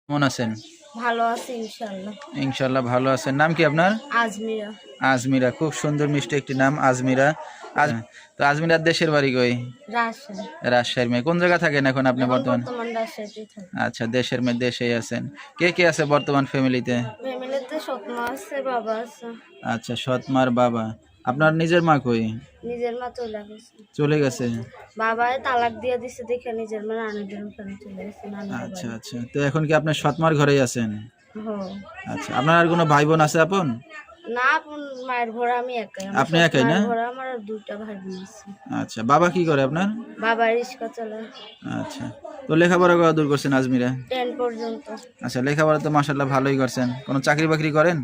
কেমন আছেন? ভালো আছি ইনশাআল্লাহ। ইনশাআল্লাহ ভালো আছেন। নাম কি আপনার? আজমিরা। আজমিরা, খুব সুন্দর মিষ্টি একটি নাম আজমিরা। তো আজমিরার দেশের বাড়ি কই? রাজশাহী। রাজশাহীর মেয়ে। কোন জায়গা থাকেন এখন আপনি এখন বর্তমান? বর্তমান রাজশাহীতে থাকি। আচ্ছা, দেশের মেয়ে, দেশেই আছেন। কে কে আছে বর্তমান ফ্যামিলিতে? ফ্যামিলিতে সৎ মা আছে, বাবা আছে। আচ্ছা, সৎ মার বাবা। আপনার নিজের মা কই? নিজের মা চলে গেছে। চলে গেছে। বাবায় তালাক দিয়ে দিছে দেখে নিজের মা নানিদের ওখানে চলে গেছে, নানিদের আচ্ছা বাড়ি। আচ্ছা, তো এখন কি আপনার সৎ মার ঘরেই আছেন? হ্যাঁ। আচ্ছা, আপনার আর কোনো ভাই বোন আছে আপন? না, আপন মায়ের ঘরে আমি একাই। আপনি একাই না? ঘরে আমার আর দুইটা ভাই বোন আছে। আচ্ছা, বাবা কি করে আপনার? বাবা রিক্সা চালায়। আচ্ছা, তো লেখাপড়া কত দূর করছেন আজমিরা? 10 পর্যন্ত। আচ্ছা, লেখাপড়া তো মাশাআল্লাহ ভালোই করছেন। কোনো চাকরি বাকরি করেন?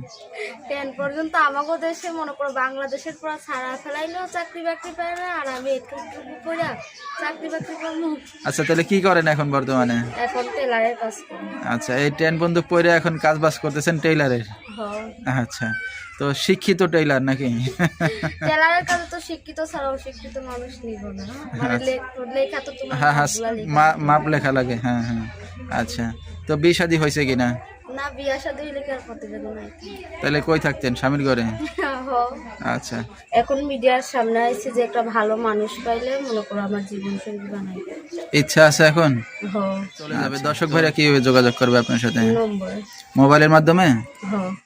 10 পর্যন্ত আমাগো দেশে মনে করো বাংলাদেশের পুরো ছাড়া ফেলাইলেও চাকরি বাকরি পায় না, আর আমি একটু করে চাকরি বাকরি করবো। আচ্ছা, তাহলে কি করেন এখন বর্তমানে? এখন টেলারের কাজ করি। আচ্ছা, এই 10 বন্ধু পড়ে এখন কাজ বাজ করতেছেন টেইলারের? হ্যাঁ। আচ্ছা, তো শিক্ষিত টেইলার নাকি? টেলারের কাজে তো শিক্ষিত ছাড়াও শিক্ষিত মানুষ নিব না, মানে লেখা তো তোমার হ্যাঁ হ্যাঁ, সবগুলা লেখা। মাপ লেখা লাগে। হ্যাঁ হ্যাঁ। আচ্ছা, তো বিয়ে শাদী হয়েছে কিনা? না, বিয়া শাদী হইলে কি আর প্রতিবেদন নাই। তাহলে কই থাকতেন, স্বামীর ঘরে? আচ্ছা, এখন মিডিয়ার সামনে আইছে যে একটা ভালো মানুষ পাইলে মনে করো আমার জীবন সঙ্গী বানাই। ইচ্ছা আছে এখন? হ্যাঁ। চলে যাবে। দর্শক ভাইরা কিভাবে যোগাযোগ করবে আপনার সাথে? নম্বর। মোবাইলের মাধ্যমে? হ্যাঁ।